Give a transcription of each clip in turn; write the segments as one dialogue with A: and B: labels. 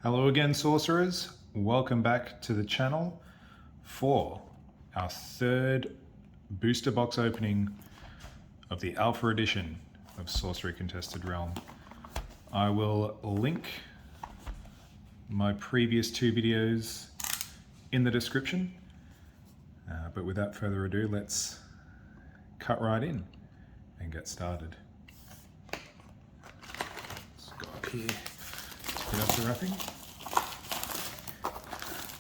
A: Hello again, sorcerers. Welcome back to the channel for our third booster box opening of the Alpha Edition of Sorcery Contested Realm. I will link my previous two videos in the description, but without further ado, let's cut right in and get started. Let's go up here to get up the wrapping.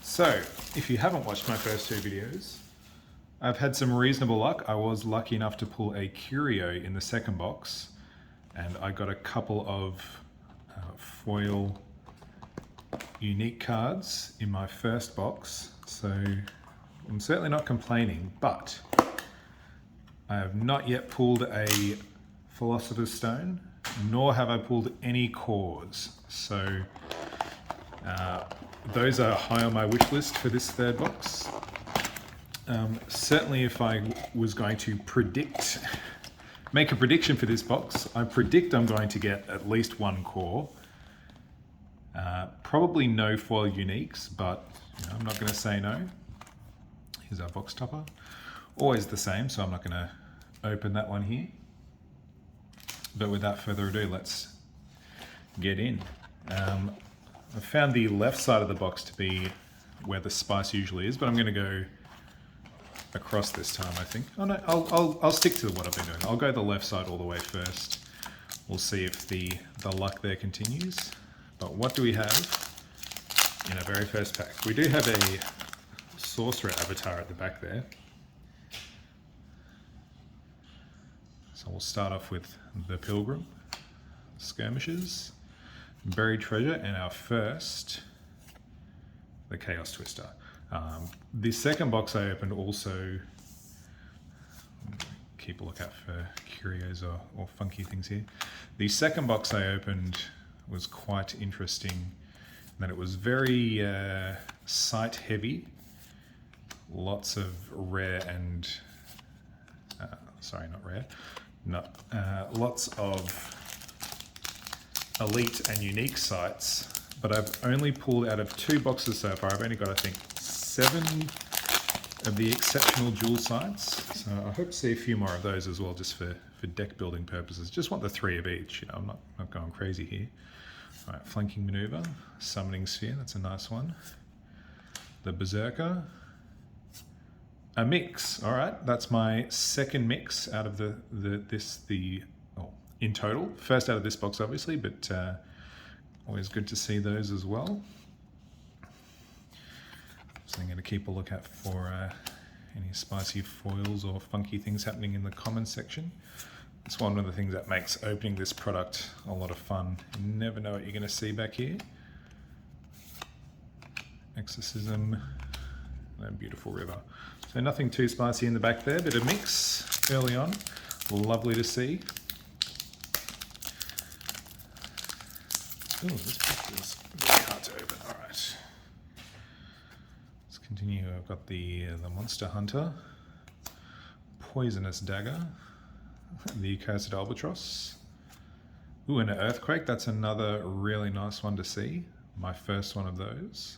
A: So, if you haven't watched my first two videos, I've had some reasonable luck. I was lucky enough to pull a curio in the second box, and I got a couple of foil unique cards in my first box, so I'm certainly not complaining, but I have not yet pulled a Philosopher's Stone, nor have I pulled any cores. So those are high on my wish list for this third box. Certainly if I was going to make a prediction for this box, I predict I'm going to get at least one core. Probably no foil uniques, but I'm not going to say no. Here's our box topper. Always the same, so I'm not going to open that one here. But without further ado, let's get in. I found the left side of the box to be where the spice usually is, but I'm going to go across this time, I think. Oh no, I'll stick to what I've been doing. I'll go the left side all the way first. We'll see if the luck there continues. But what do we have in our very first pack? We do have a Sorcerer avatar at the back there. So we'll start off with the Pilgrim, Skirmishes, Buried Treasure, and our first, the Chaos Twister. The second box I opened also, keep a lookout for curios or funky things here. The second box I opened was quite interesting in that it was very sight heavy, lots of rare and, sorry, not rare, lots of elite and unique sites, but I've only pulled out of two boxes so far. I've only got, I think, 7 of the exceptional jewel sites. So I hope to see a few more of those as well, just for deck building purposes. Just want the 3 of each, I'm not going crazy here. All right, Flanking Maneuver, Summoning Sphere, that's a nice one. The Berserker, a mix. All right, that's my second mix out of in total. First out of this box, obviously, but always good to see those as well. So I'm going to keep a lookout for any spicy foils or funky things happening in the comments section. It's one of the things that makes opening this product a lot of fun. You never know what you're going to see back here. Exorcism, and Beautiful River. So nothing too spicy in the back there, bit of mix early on. Lovely to see. Oh, this pack is very hard to open. All right. Let's continue. I've got the Monster Hunter, Poisonous Dagger, the Cursed Albatross. Ooh, and an Earthquake. That's another really nice one to see. My first one of those.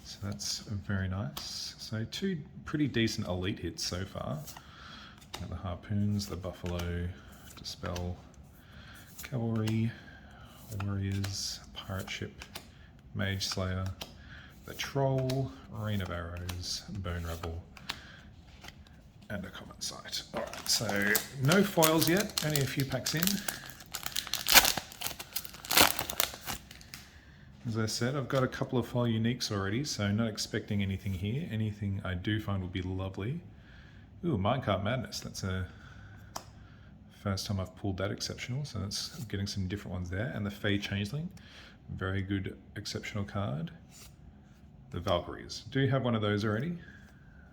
A: So that's very nice. So 2 pretty decent elite hits so far. Got the Harpoons, the Buffalo, Dispel, Cavalry, Warriors, Pirate Ship, Mage Slayer, the Troll, Rain of Arrows, Bone Rebel, and a Common Sight. Alright, so no foils yet, only a few packs in. As I said, I've got a couple of foil uniques already, so not expecting anything here. Anything I do find would be lovely. Ooh, Minecart Madness, that's a first time I've pulled that exceptional, so that's getting some different ones there. And the Fey Changeling, very good exceptional card. The Valkyries, do have one of those already,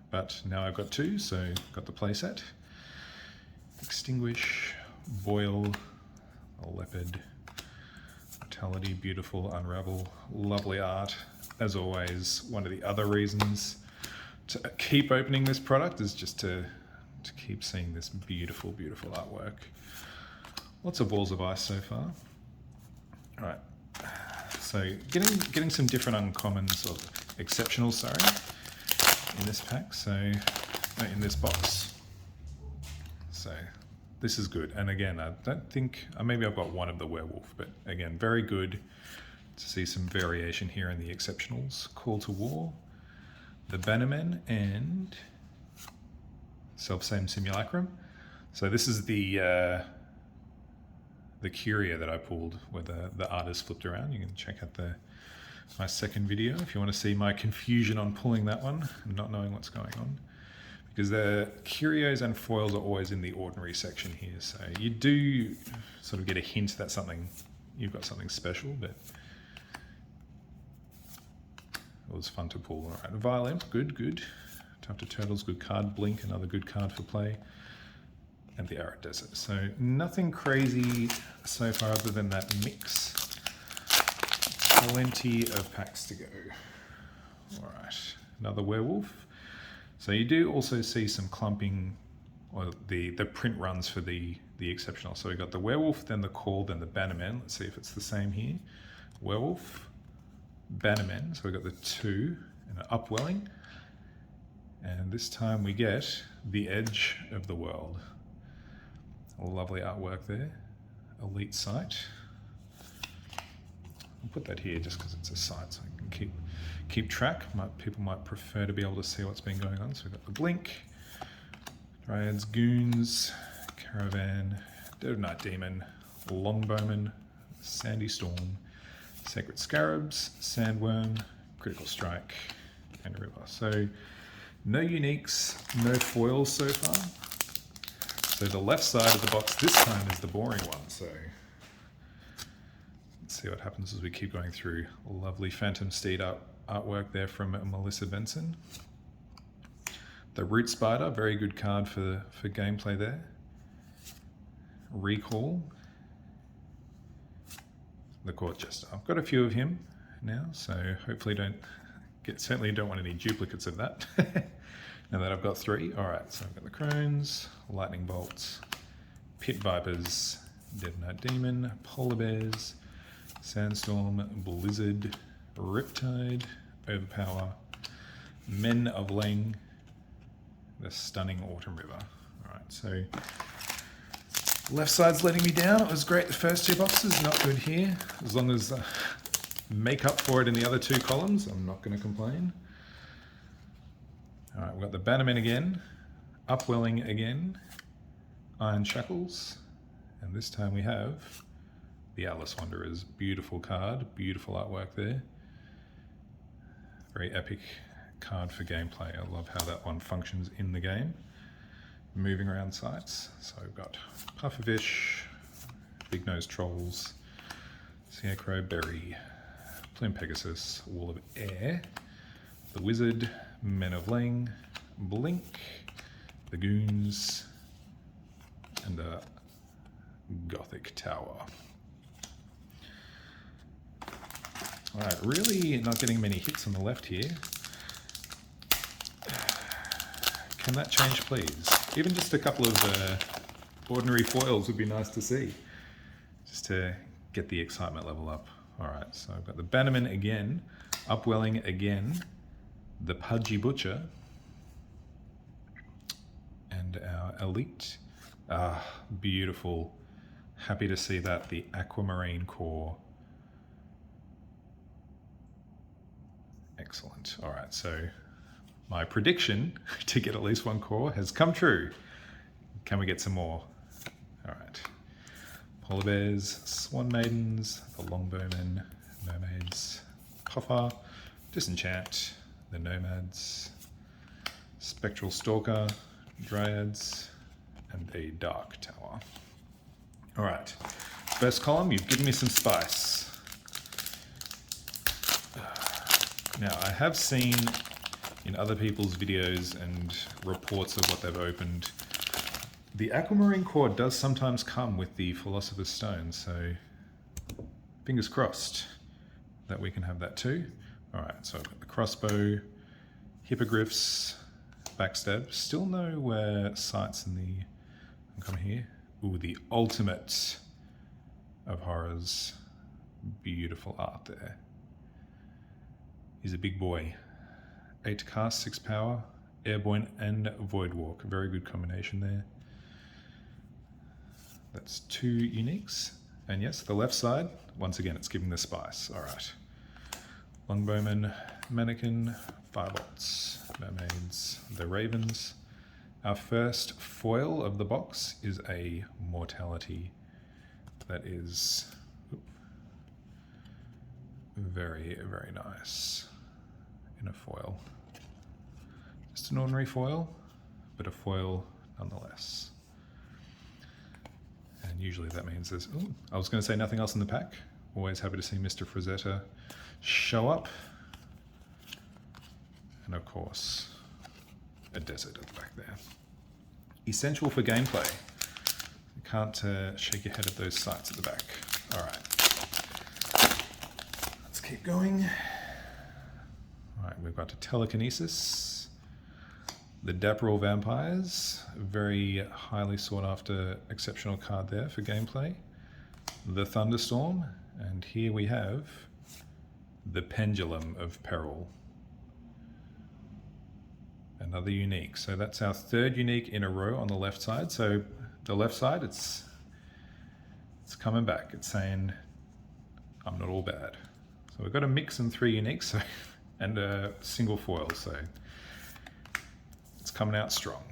A: but now I've got 2, so got the playset. Extinguish, Boil, a Leopard, Vitality, Beautiful, Unravel, lovely art. As always, one of the other reasons to keep opening this product is just to keep seeing this beautiful, beautiful artwork. Lots of balls of ice so far. All right, So getting some different uncommons, or exceptionals, sorry, in this pack. So in this box. So this is good. And again, I don't think, maybe I've got one of the werewolf, but again, very good to see some variation here in the exceptionals. Call to War, the Bannermen, and Selfsame Simulacrum. So this is the curio that I pulled where the artist flipped around. You can check out my second video if you want to see my confusion on pulling that one and not knowing what's going on. Because the curios and foils are always in the ordinary section here, so you do sort of get a hint that you've got something special, but it was fun to pull. All right, Violent, good. After Turtles, good card. Blink, another good card for play. And the Arid Desert. So nothing crazy so far other than that mix. Plenty of packs to go. All right, another werewolf. So you do also see some clumping, or the print runs for the exceptional. So we've got the werewolf, then the call, then the bannerman. Let's see if it's the same here. Werewolf, bannerman. So we've got the 2 and an upwelling. And this time we get the Edge of the World. Lovely artwork there. Elite site. I'll put that here just because it's a site, so I can keep track. People might prefer to be able to see what's been going on. So we've got the Blink, Dryads, Goons, Caravan, Dead of Night Demon, Longbowman, Sandy Storm, Sacred Scarabs, Sandworm, Critical Strike, and River. So no uniques, no foils so far. So the left side of the box this time is the boring one. So let's see what happens as we keep going through. Lovely Phantom Steed artwork there from Melissa Benson. The Root Spider, very good card for gameplay there. Recall. The Court Jester. I've got a few of him now, so hopefully certainly don't want any duplicates of that. Now that I've got 3, all right, so I've got the Crones, Lightning Bolts, Pit Vipers, Dead Night Demon, Polar Bears, Sandstorm, Blizzard, Riptide, Overpower, Men of Lang, the Stunning Autumn River. All right, so left side's letting me down. It was great the first 2 boxes, not good here. As long as make up for it in the other 2 columns, I'm not going to complain. All right, we've got the Bannerman again, Upwelling again, Iron Shackles, and this time we have the Atlas Wanderers. Beautiful card, beautiful artwork there. Very epic card for gameplay. I love how that one functions in the game. Moving around sites. So we've got Pufferfish, Big Nose Trolls, Scarecrow Berry, Plume Pegasus, Wall of Air, the Wizard, Men of Lang, Blink, the Goons, and the Gothic Tower. All right, really not getting many hits on the left here. Can that change, please? Even just a couple of ordinary foils would be nice to see, just to get the excitement level up. All right, so I've got the Bannerman again, Upwelling again, the Pudgy Butcher, and our Elite. Beautiful. Happy to see that, the Aquamarine Core. Excellent. All right, so my prediction to get at least 1 core has come true. Can we get some more? All right. Polar Bears, Swan Maidens, the Longbowmen, Mermaids, Coffer, Disenchant, the Nomads, Spectral Stalker, Dryads, and a Dark Tower. All right, first column, you've given me some spice. Now, I have seen in other people's videos and reports of what they've opened, the Aquamarine Core does sometimes come with the Philosopher's Stone, so fingers crossed that we can have that too. All right, so I've got the Crossbow, Hippogriffs, Backstab. Still no sights in the... I'm coming here. Ooh, the ultimate of horrors. Beautiful art there. He's a big boy. 8 cast, 6 power, airborne and void walk. Very good combination there. That's 2 uniques. And yes, the left side, once again, it's giving the spice. All right. Longbowman, Mannequin, Firebolts, Mermaids, the Ravens. Our first foil of the box is a Mortality. That is very, very nice in a foil. Just an ordinary foil, but a foil nonetheless. And usually that means there's, ooh, I was going to say nothing else in the pack. Always happy to see Mr. Frazetta show up. And of course, a desert at the back there. Essential for gameplay. You can't shake your head at those sights at the back. All right. Let's keep going. All right, we've got a Telekinesis. The Dapperel Vampires. Very highly sought after exceptional card there for gameplay. The Thunderstorm. And here we have the Pendulum of Peril. Another unique. So that's our 3rd unique in a row on the left side. So the left side, it's coming back. It's saying, I'm not all bad. So we've got a mix and 3 uniques so, and a single foil. So it's coming out strong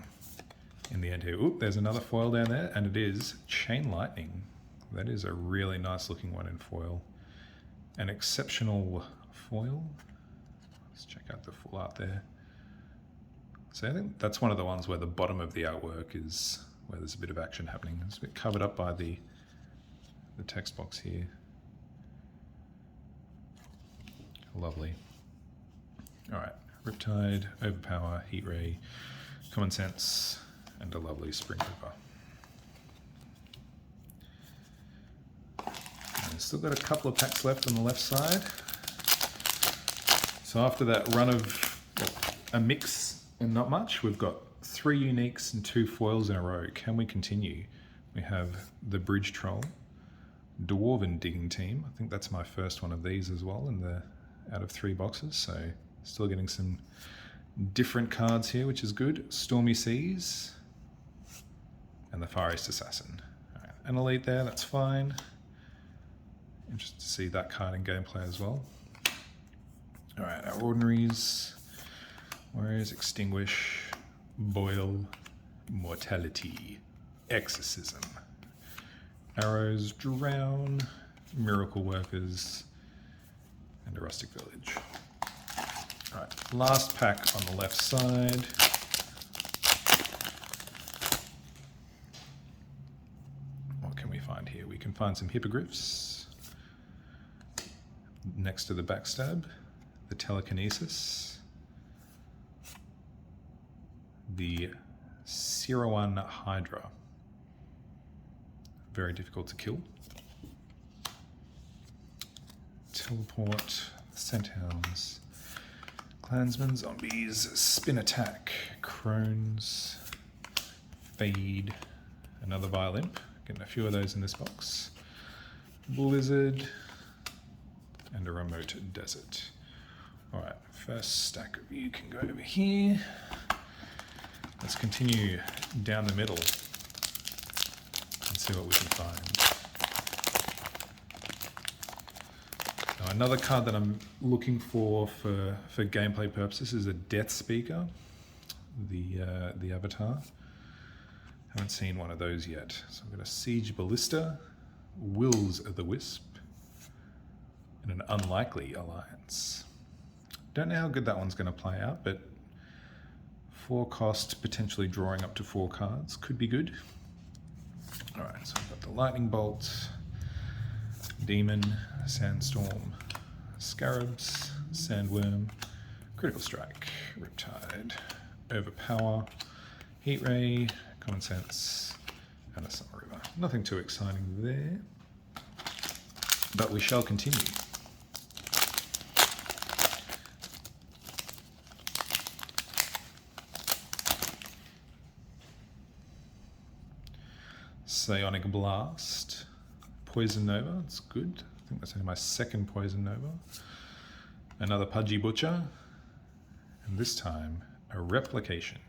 A: in the end here. Oop, there's another foil down there, and it is Chain Lightning. That is a really nice looking one in foil. An exceptional foil. Let's check out the full art there. So I think that's one of the ones where the bottom of the artwork is where there's a bit of action happening. It's a bit covered up by the text box here. Lovely. All right, Riptide, Overpower, Heat Ray, Common Sense, and a lovely Spring Reaper. And still got a couple of packs left on the left side. So after that run of a mix and not much, we've got 3 uniques and 2 foils in a row. Can we continue? We have the Bridge Troll, Dwarven Digging Team. I think that's my first one of these as well in the out of 3 boxes. So still getting some different cards here, which is good. Stormy Seas and the Far East Assassin. All right, an elite there, that's fine. Interested to see that card in gameplay as well. All right, our ordinaries. Whereas Extinguish, Boil, Mortality, Exorcism, Arrows, Drown, Miracle Workers, and a Rustic Village. All right, last pack on the left side. What can we find here? We can find some Hippogriffs next to the Backstab, the Telekinesis, the Sirawan Hydra. Very difficult to kill. Teleport, Centaurs, Clansmen, Zombies, Spin Attack, Crones, Fade, another Violin. Getting a few of those in this box. Blizzard, and a Remote Desert. All right, first stack of you can go over here. Let's continue down the middle and see what we can find. Now, another card that I'm looking for gameplay purposes is a Death Speaker, the avatar. Haven't seen one of those yet. So I've got a Siege Ballista, Wills of the Wisp, and an Unlikely Alliance. Don't know how good that one's going to play out, but 4 cost, potentially drawing up to 4 cards. Could be good. All right, so I've got the Lightning Bolt, Demon, Sandstorm, Scarabs, Sandworm, Critical Strike, Riptide, Overpower, Heat Ray, Common Sense, and a Summer River. Nothing too exciting there, but we shall continue. Psionic Blast, Poison Nova, it's good. I think that's only my 2nd Poison Nova. Another Pudgy Butcher, and this time a replication.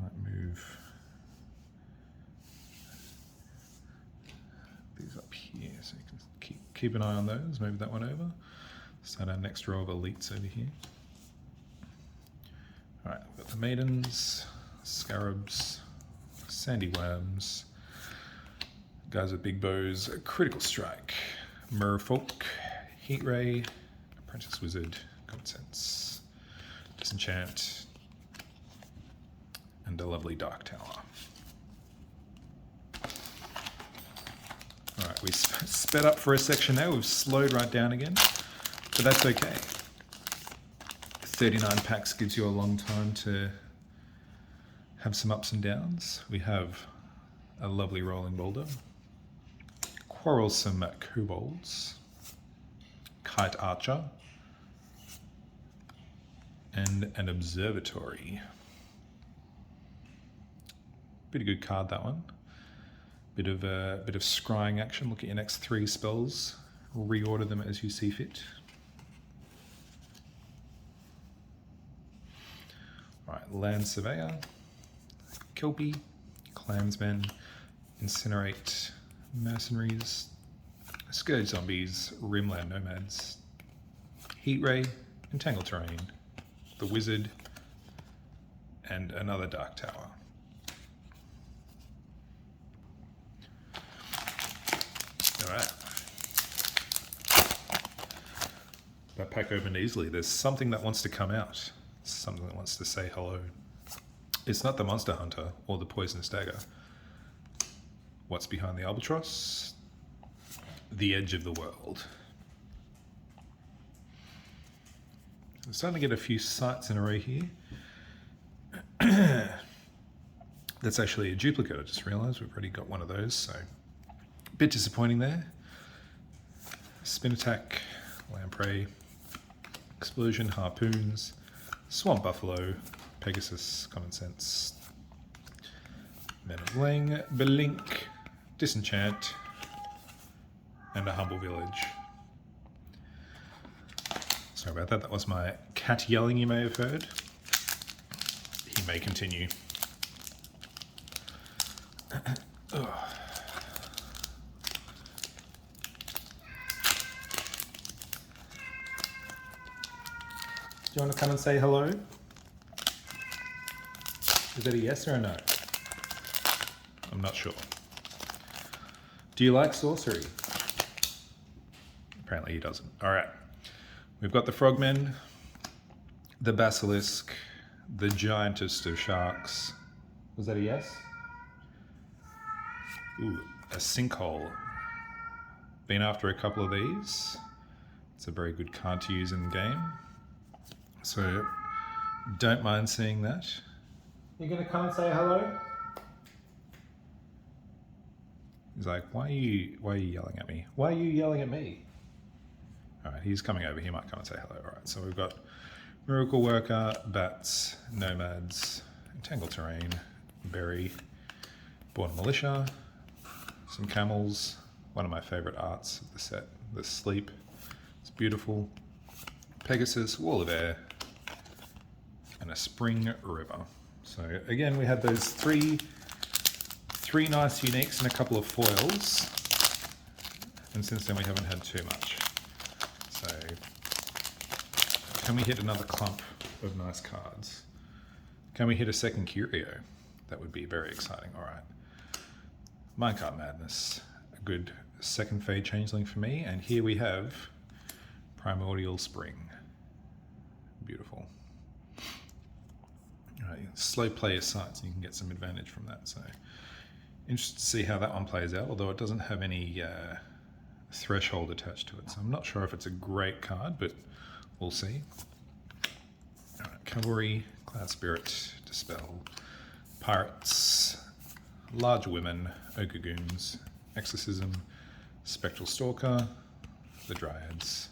A: Might move these up here so you can keep an eye on those. Move that one over. Start our next row of elites over here. All right, we've got the Maidens, Scarabs, Sandy Worms, guys with big bows, Critical Strike, Merfolk, Heat Ray, Apprentice Wizard, Common Sense, Disenchant, and a lovely Dark Tower. All right, we sped up for a section there. We've slowed right down again, but that's okay. 39 packs gives you a long time to have some ups and downs. We have a lovely Rolling Boulder, Quarrelsome Kobolds, Kite Archer, and an Observatory. Pretty good card, that one. Bit of scrying action. Look at your next 3 spells. Reorder them as you see fit. Alright, Land Surveyor, Kelpie, Clansmen, Incinerate, Mercenaries, Scourge Zombies, Rimland Nomads, Heat Ray, Entangled Terrain, the Wizard, and another Dark Tower. Alright. That pack opened easily. There's something that wants to come out. Something that wants to say hello. It's not the Monster Hunter or the Poisonous Dagger. What's behind the Albatross? The Edge of the World. I'm starting to get a few sights in a row here. That's actually a duplicate. I just realized we've already got one of those, so a bit disappointing there. Spin Attack, Lamprey, Explosion, Harpoons, Swamp Buffalo, Pegasus, Common Sense, Men of Lang, Blink, Disenchant, and a Humble Village. Sorry about that, that was my cat yelling you may have heard. He may continue. Do you want to come and say hello? Is that a yes or a no? I'm not sure. Do you like sorcery? Apparently he doesn't. All right. We've got the Frogmen, the Basilisk, the Giantest of Sharks. Was that a yes? Ooh, a Sinkhole. Been after a couple of these. It's a very good card to use in the game. So don't mind seeing that. You're gonna come and say hello? He's like, why are you yelling at me? Why are you yelling at me? All right, he's coming over. He might come and say hello. All right, so we've got Miracle Worker, Bats, Nomads, Entangled Terrain, Berry, Born Militia, some Camels, one of my favorite arts of the set, the Sleep. It's beautiful. Pegasus, Wall of Air, and a Spring River. So again, we had those three nice uniques and a couple of foils. And since then we haven't had too much. So can we hit another clump of nice cards? Can we hit a second Curio? That would be very exciting. All right. Minecart Madness, a good second Fade Changeling for me. And here we have Primordial Spring. Beautiful. All right, slow play your sights and you can get some advantage from that. So interested to see how that one plays out, although it doesn't have any threshold attached to it. So I'm not sure if it's a great card, but we'll see. All right, Cavalry, Cloud Spirit, Dispel, Pirates, Large Women, Ogre Goons, Exorcism, Spectral Stalker, the Dryads,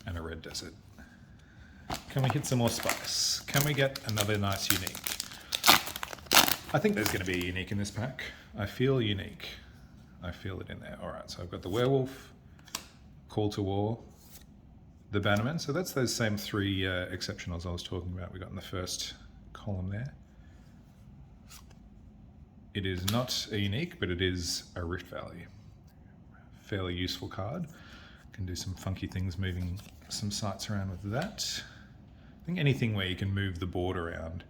A: and a Red Desert. Can we hit some more spice? Can we get another nice unique? I think there's going to be a unique in this pack. I feel unique. I feel it in there. All right, so I've got the Werewolf, Call to War, the Bannerman. So that's those same three exceptionals I was talking about we got in the first column there. It is not a unique, but it is a Rift Valley. Fairly useful card. Can do some funky things moving some sites around with that. I think anything where you can move the board around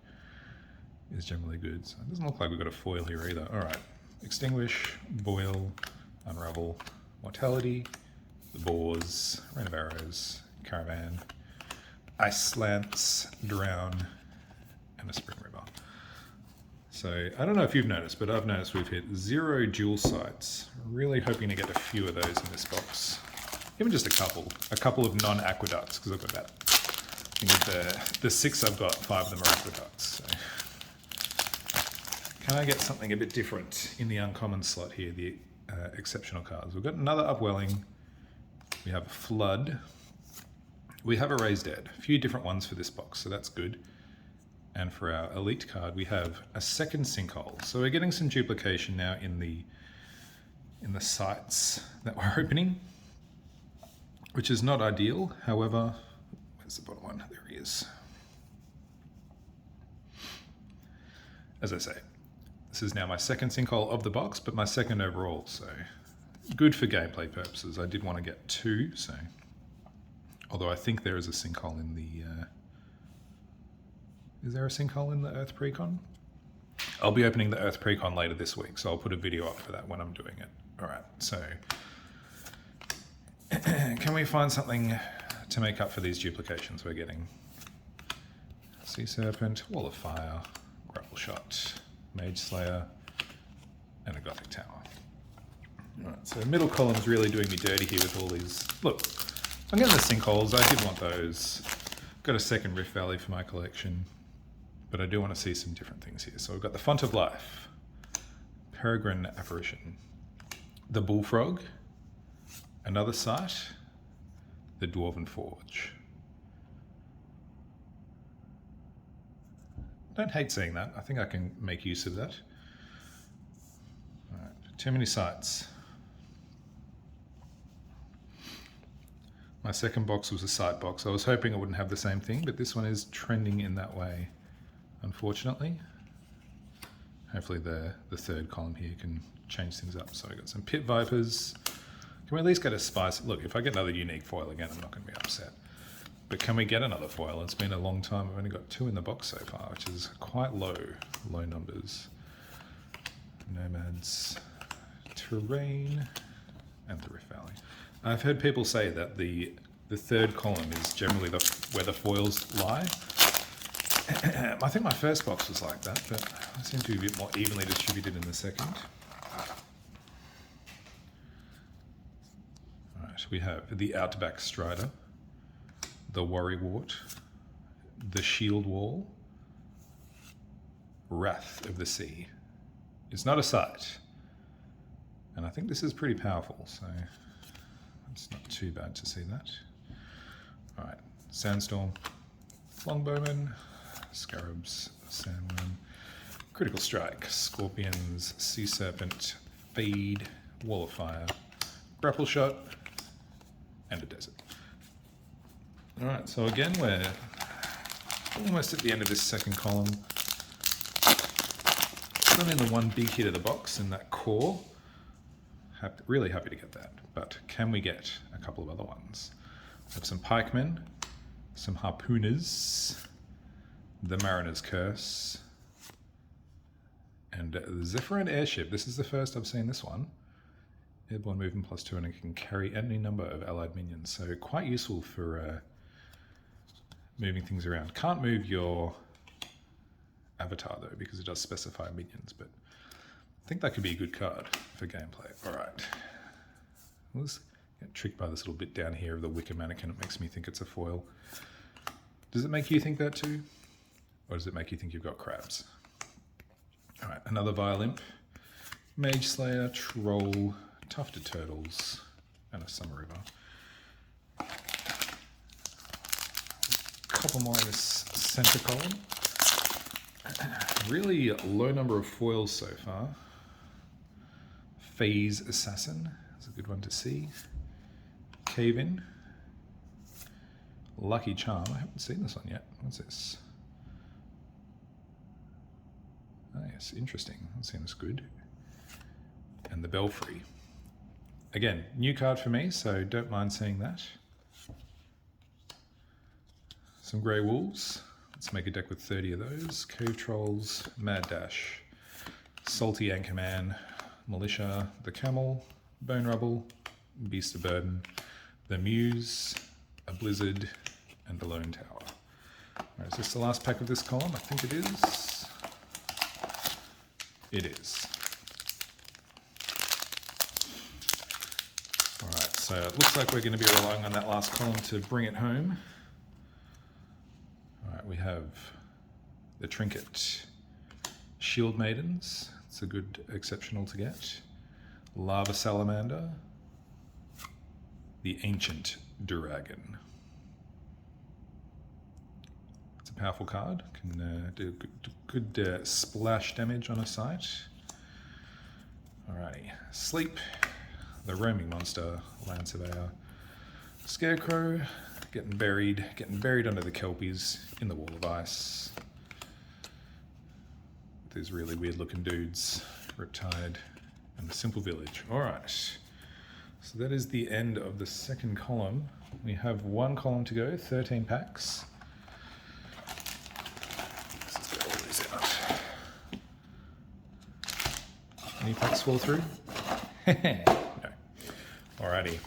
A: is generally good. So it doesn't look like we've got a foil here either. All right, Extinguish, Boil, Unravel, Mortality, the Boars, Rain of Arrows, Caravan, Ice Slants, Drown, and a Spring River. So I don't know if you've noticed, but I've noticed we've hit 0 dual sites. Really hoping to get a few of those in this box. Even just a couple of non-aqueducts, because I've got about, I think of the 6 I've got, 5 of them are aqueducts. So can I get something a bit different in the uncommon slot here, the exceptional cards? We've got another Upwelling, we have a Flood, we have a Raised Dead, a few different ones for this box, so that's good. And for our elite card, we have a second Sinkhole. So we're getting some duplication now in the sites that we're opening, which is not ideal. However, where's the bottom one? There he is. As I say, this is now my second Sinkhole of the box, but my second overall, so good for gameplay purposes. I did want to get 2, so although I think there is a Sinkhole in the is there a Sinkhole in the Earth Precon? I'll be opening the Earth Precon later this week, so I'll put a video up for that when I'm doing it. All right, so can we find something to make up for these duplications we're getting? Sea Serpent, Wall of Fire, Grapple Shot, Mage Slayer, and a Gothic Tower. All right, so middle column's really doing me dirty here with all these. Look, I'm getting the Sinkholes. I did want those. Got a second Rift Valley for my collection, but I do want to see some different things here. So we've got the Font of Life, Peregrine Apparition, the Bullfrog, another site, the Dwarven Forge. Don't hate seeing that. I think I can make use of that. All right, too many sites. My second box was a site box. I was hoping I wouldn't have the same thing, but this one is trending in that way, unfortunately. Hopefully the third column here can change things up. So I got some Pit Vipers. Can we at least get a spice? Look, if I get another unique foil again, I'm not going to be upset. But can we get another foil? It's been a long time. I've only got 2 in the box so far, which is quite low numbers. Nomads, Terrain, and the Rift Valley. I've heard people say that the third column is generally where the foils lie. I think my first box was like that, but I seem to be a bit more evenly distributed in the second. All right, we have the Outback Strider, the Worrywart, the Shield Wall, Wrath of the Sea. It's not a sight, and I think this is pretty powerful, so it's not too bad to see that. All right, Sandstorm, Longbowman, Scarabs, Sandworm, Critical Strike, Scorpions, Sea Serpent, Feed, Wall of Fire, Grapple Shot, and a Desert. All right, so again, we're almost at the end of this second column. Still in the one big hit of the box in that core. Really happy to get that, but can we get a couple of other ones? We have some Pikemen, some Harpooners, the Mariner's Curse, and the Zephyrin Airship. This is the first I've seen this one. Airborne movement +2, and it can carry any number of allied minions, so quite useful for moving things around. Can't move your avatar though, because it does specify minions, but I think that could be a good card for gameplay. All right. Let's get tricked by this little bit down here of the wicker mannequin. It makes me think it's a foil. Does it make you think that too? Or does it make you think you've got crabs? All right, another Violymp, Mage Slayer, Troll, Tufted Turtles, and a Summer River. A couple more in this center column. Really low number of foils so far. Phase Assassin is a good one to see. Cave In, Lucky Charm. I haven't seen this one yet. What's this? Oh yes, interesting. That seems good. And the Belfry. Again, new card for me, so don't mind seeing that. Some Grey Wolves. Let's make a deck with 30 of those. Cave Trolls, Mad Dash, Salty Anchorman, Militia, the Camel, Bone Rubble, Beast of Burden, the Muse, a Blizzard, and a Lone Tower. Right, is this the last pack of this column? I think it is. It is. Alright, so it looks like we're going to be relying on that last column to bring it home. Alright, we have the Trinket, Shield Maidens, it's a good exceptional to get, Lava Salamander, the Ancient Dragon. It's a powerful card, can do good splash damage on a site. Alrighty, Sleep, the Roaming Monster, Land Surveyor, Scarecrow, getting buried under the Kelpies in the Wall of Ice. These really weird looking dudes, Riptide, and the Simple Village. Alright, so that is the end of the second column. We have one column to go, 13 packs. Let's just get all these out. Any packs fall through? No. Alrighty.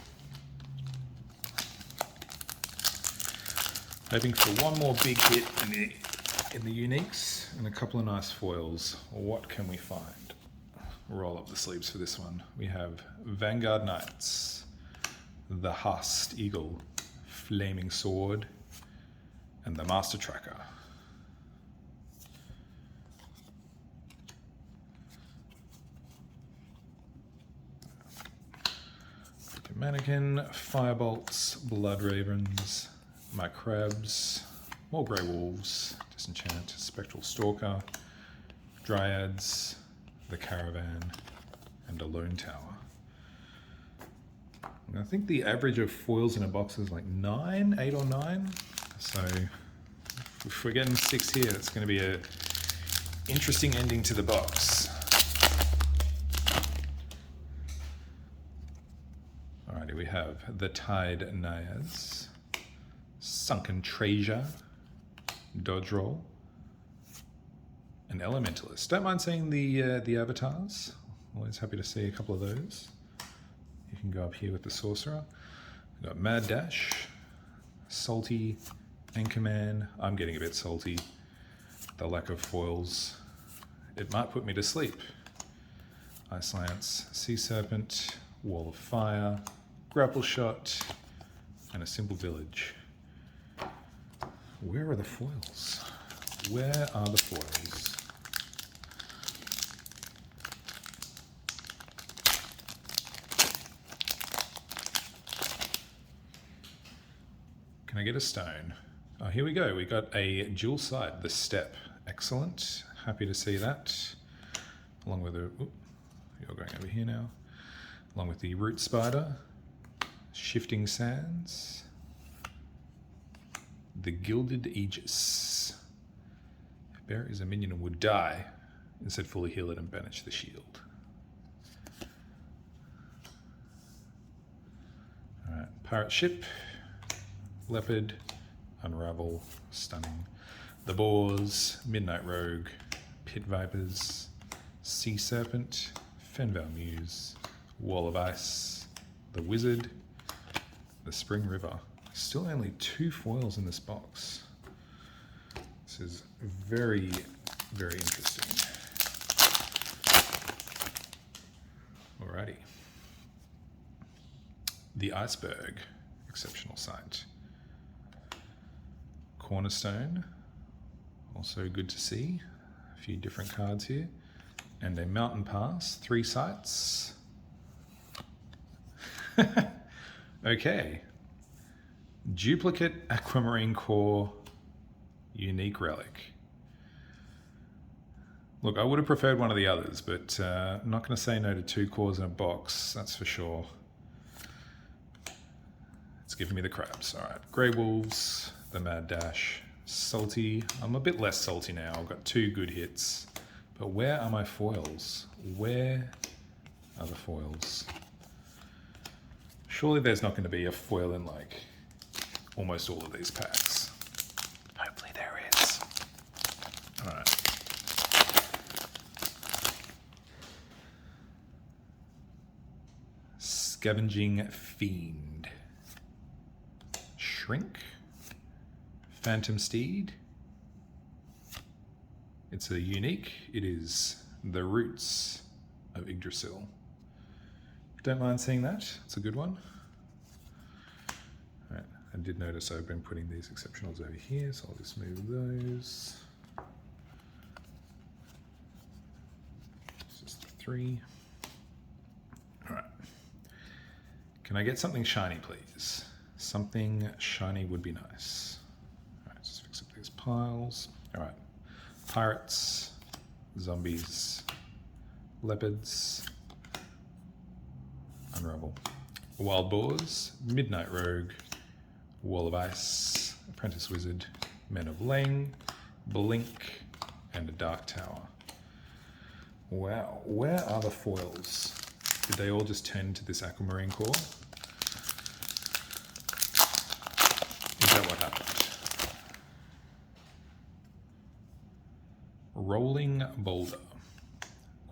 A: Hoping for one more big hit in the uniques and a couple of nice foils. What can we find? Roll up the sleeves for this one. We have Vanguard Knights, the Hast Eagle, Flaming Sword, and the Master Tracker. Mannequin, Firebolts, Blood Ravens, my Crabs, more Grey Wolves, Disenchant, Spectral Stalker, Dryads, the Caravan, and a Lone Tower. And I think the average of foils in a box is like 8 or 9. So if we're getting 6 here, it's going to be an interesting ending to the box. Alrighty, we have the Tide Naias, Sunken Treasure, Dodge Roll, and Elementalist. Don't mind seeing the avatars. Always happy to see a couple of those. You can go up here with the Sorcerer. We've got Mad Dash, Salty, Anchorman. I'm getting a bit salty. The lack of foils. It might put me to sleep. Ice Lance, Sea Serpent, Wall of Fire, Grapple Shot, and a Simple Village. Where are the foils? Where are the foils? Can I get a stone? Oh, here we go. We got a dual side, the Step. Excellent. Happy to see that. Along with the, you're going over here now. Along with the Root Spider, Shifting Sands, the Gilded Aegis. If buries a minion and would die, instead fully heal it and banish the shield. Alright, Pirate Ship, Leopard, Unravel, Stunning, the Boars, Midnight Rogue, Pit Vipers, Sea Serpent, Fenval Muse, Wall of Ice, the Wizard, the Spring River. Still only 2 foils in this box. This is very, very interesting. Alrighty. The Iceberg, exceptional sight. Cornerstone, also good to see. A few different cards here. And a Mountain Pass, 3 sites. Okay. Duplicate Aquamarine Core, unique relic. Look, I would have preferred one of the others, but I'm not going to say no to 2 cores in a box, that's for sure. It's giving me the crabs. All right, Grey Wolves, the Mad Dash, Salty. I'm a bit less salty now. I've got 2 good hits. But where are my foils? Where are the foils? Surely there's not going to be a foil in like almost all of these packs. Hopefully there is. All right. Scavenging Fiend. Shrink. Phantom Steed. It's a unique. It is the Roots of Yggdrasil. Don't mind seeing that. It's a good one. All right. I did notice I've been putting these exceptionals over here, so I'll just move those. It's just 3. All right. Can I get something shiny, please? Something shiny would be nice. All right, just fix up these piles. All right. Pirates, zombies, leopards, unravel, wild boars, midnight rogue, wall of ice, apprentice wizard, men of Lang, blink, and a dark tower. Wow, where are the foils? Did they all just turn into this aquamarine core? Is that what happened? Rolling Boulder,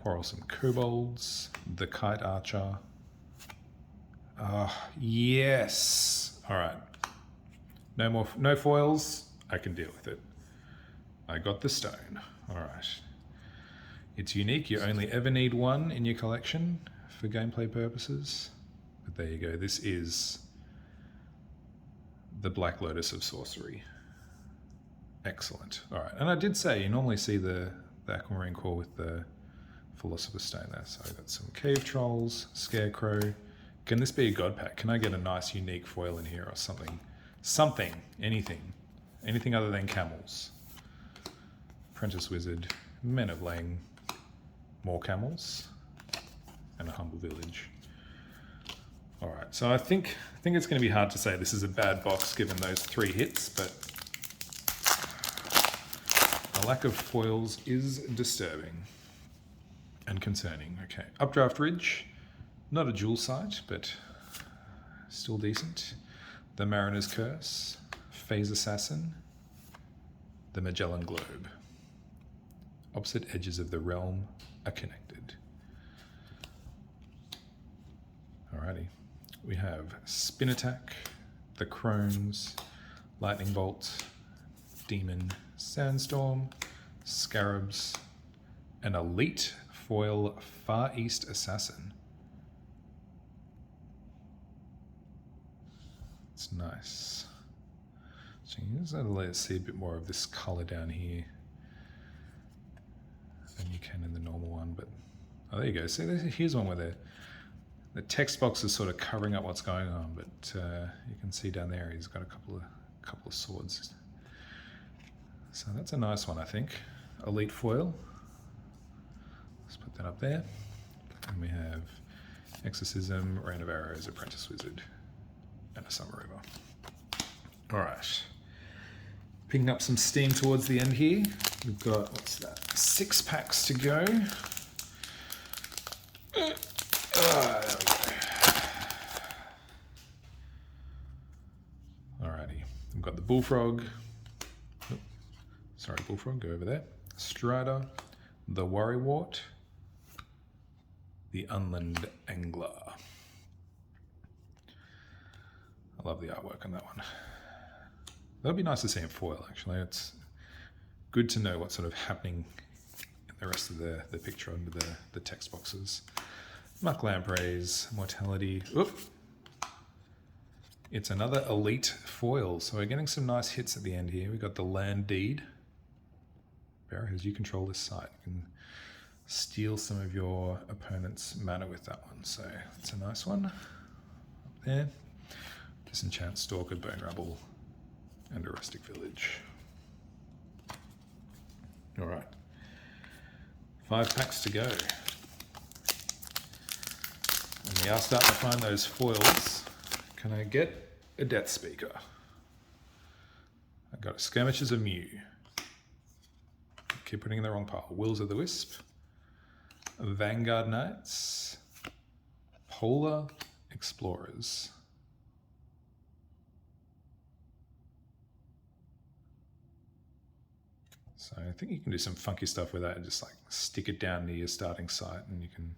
A: Quarrelsome Kobolds, the Kite Archer. Yes. All right. No foils. I can deal with it. I got the stone. All right. It's unique. You only ever need 1 in your collection for gameplay purposes. But there you go. This is the Black Lotus of Sorcery. Excellent. All right. And I did say you normally see the aquamarine core with the Philosopher's Stone there. So I've got some Cave Trolls, Scarecrow. Can this be a God Pack? Can I get a nice unique foil in here or something? Something. Anything. Anything other than camels. Apprentice Wizard, Men of Lang, more camels, and a humble village. All right. So I think it's going to be hard to say this is a bad box given those 3 hits, but a lack of foils is disturbing and concerning. Okay, Updraft Ridge, not a dual site, but still decent. The Mariner's Curse, Phase Assassin, the Magellan Globe. Opposite edges of the realm are connected. Alrighty, we have Spin Attack, the Crones, Lightning Bolt, Demon, Sandstorm, Scarabs, an elite foil Far East Assassin. It's nice. So let's see a bit more of this color down here than you can in the normal one. But oh, there you go. See, here's one where the text box is sort of covering up what's going on, but you can see down there he's got a couple of swords. So that's a nice one, I think. Elite foil. Let's put that up there. And we have Exorcism, Rain of Arrows, Apprentice Wizard, and a Summer River. All right. Picking up some steam towards the end here. We've got, what's that? 6 packs to go. There we go. Alrighty. We've got the Bullfrog. Sorry, Bullfrog, go over there. Strider, the Worrywart, the Unland Angler. I love the artwork on that one. That'd be nice to see in foil, actually. It's good to know what's sort of happening in the rest of the picture under the text boxes. Muck Lampreys, Mortality. Oop! It's another elite foil, so we're getting some nice hits at the end here. We've got the Land Deed. As you control this site, you can steal some of your opponent's mana with that one. So it's a nice one. Up there. Disenchant, Stalker, Bone Rubble, and a Rustic Village. All right. 5 packs to go. And we are starting to find those foils. Can I get a Death Speaker. I got Skirmishes of Mew. Keep putting in the wrong pile. Wills of the Wisp. Vanguard Knights. Polar Explorers. So I think you can do some funky stuff with that and just like stick it down near your starting site, and you can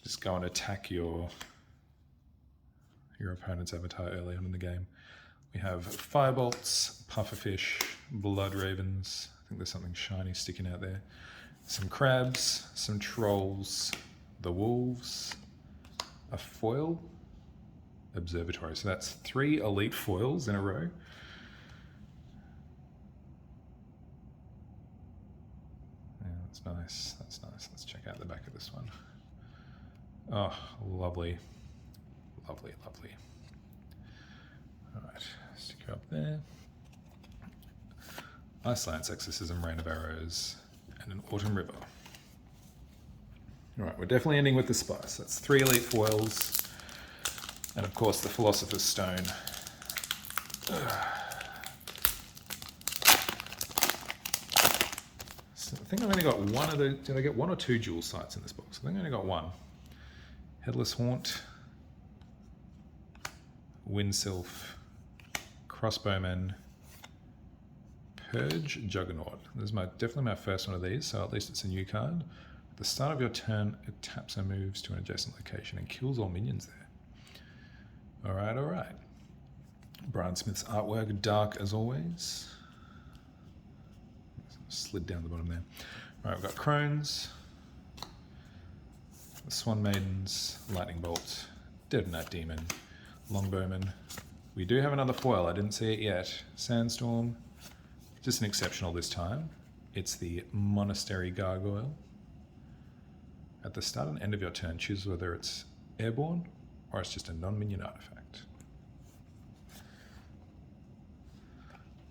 A: just go and attack your opponent's avatar early on in the game. We have Firebolts, Pufferfish, Blood Ravens. I think there's something shiny sticking out there. Some Crabs, some Trolls, the Wolves, a foil, Observatory. So that's 3 elite foils in a row. Yeah, that's nice. That's nice. Let's check out the back of this one. Oh, lovely. Lovely, lovely. All right, stick you up there. Ice Lance, Exorcism, Rain of Arrows, and an Autumn River. All right, we're definitely ending with the spice. That's 3 elite foils, and of course the Philosopher's Stone. So I think I've only got one of the. Did I get 1 or 2 dual sights in this box? I think I only got 1. Headless Haunt, Windsylph, Crossbowman, Purge, Juggernaut. This is definitely my first one of these, so at least it's a new card. At the start of your turn, it taps and moves to an adjacent location and kills all minions there. All right, all right. Brian Smith's artwork, dark as always. Slid down the bottom there. All right, we've got Crones, the Swan Maidens, Lightning Bolt, Dead Knight Demon, Longbowman. We do have another foil, I didn't see it yet. Sandstorm, just an exceptional this time. It's the Monastery Gargoyle. At the start and end of your turn, choose whether it's airborne or it's just a non-minion artifact.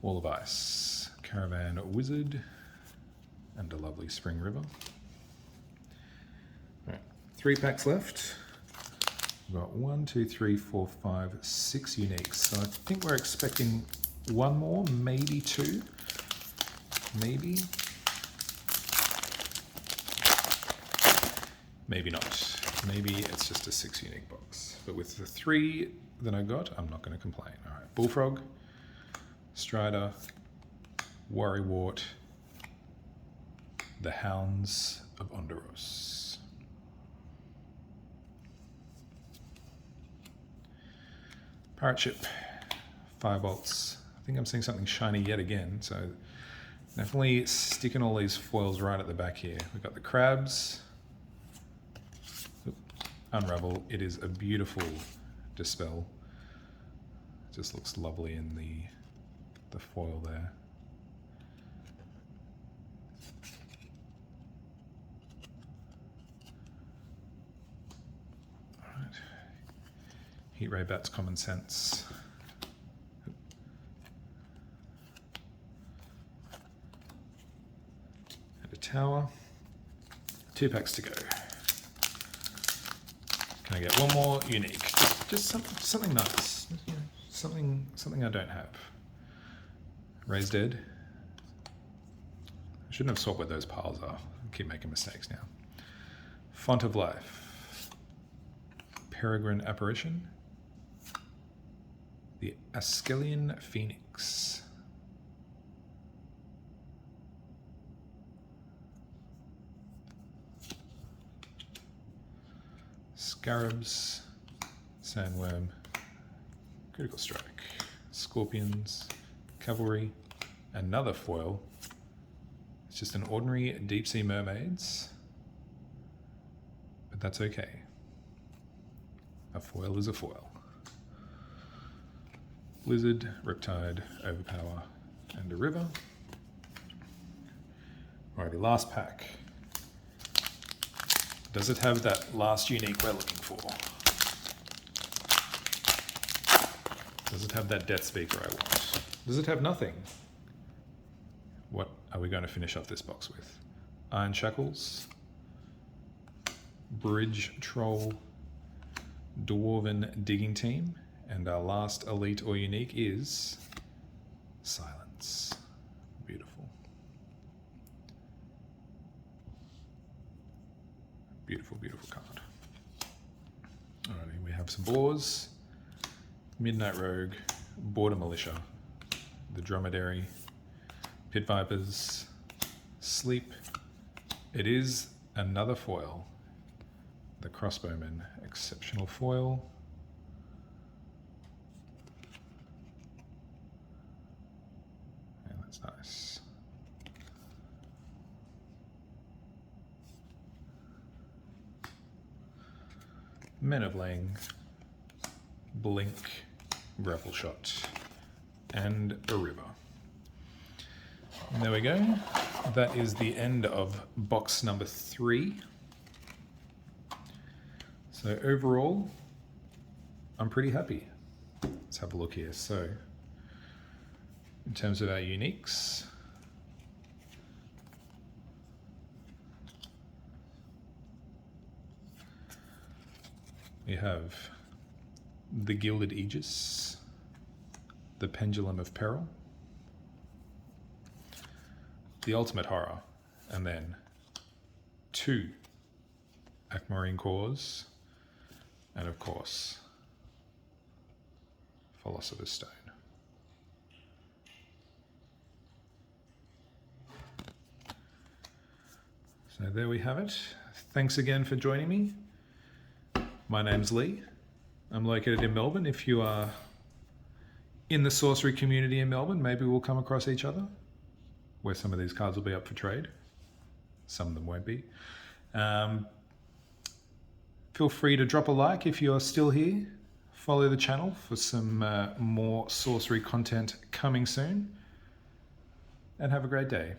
A: Wall of Ice, Caravan Wizard, and a lovely Spring River. All right, 3 packs left. We've got 1, 2, 3, 4, 5, 6 uniques. So I think we're expecting 1 more, maybe 2. Maybe. Maybe not. Maybe it's just a 6 unique box. But with the 3 that I got, I'm not going to complain. All right, Bullfrog, Strider, Worrywart, the Hounds of Onderos. Pirate Ship, Firebolts. I think I'm seeing something shiny yet again, so definitely sticking all these foils right at the back here. We've got the Crabs. Unravel. It is a beautiful Dispel. It just looks lovely in the foil there. All right. Heat Ray Bat's Common Sense. And a Tower. 2 packs to go. Can I get 1 more unique? Just something nice. You know, something I don't have. Raised Dead. I shouldn't have swapped where those piles are. I keep making mistakes now. Font of Life. Peregrine Apparition. The Askelion Phoenix. Scarabs, Sandworm, Critical Strike, Scorpions, Cavalry, another foil. It's just an ordinary Deep Sea Mermaids, but that's okay. A foil is a foil. Blizzard, Riptide, Overpower, and a River. Alrighty, last pack. Does it have that last unique we're looking for? Does it have that Death Speaker I want? Does it have nothing? What are we going to finish up this box with? Iron Shackles, Bridge Troll, Dwarven Digging Team, And our last elite or unique is Silence. Beautiful. Beautiful, beautiful card. Alrighty, we have some boars, Midnight Rogue, Border Militia, the Dromedary, Pit Vipers, Sleep. It is another foil. The Crossbowman, exceptional foil. Yeah, that's nice. Men of Lang, Blink, Grapple Shot, and a River. And there we go. That is the end of box number 3. So overall, I'm pretty happy. Let's have a look here. So in terms of our uniques, we have the Gilded Aegis, the Pendulum of Peril, the Ultimate Horror, and then 2 Aquamarine Cores, and of course, Philosopher's Stone. So there we have it. Thanks again for joining me. My name's Lee. I'm located in Melbourne. If you are in the sorcery community in Melbourne, maybe we'll come across each other, where some of these cards will be up for trade. Some of them won't be. Feel free to drop a like if you're still here. Follow the channel for some more sorcery content coming soon. And have a great day.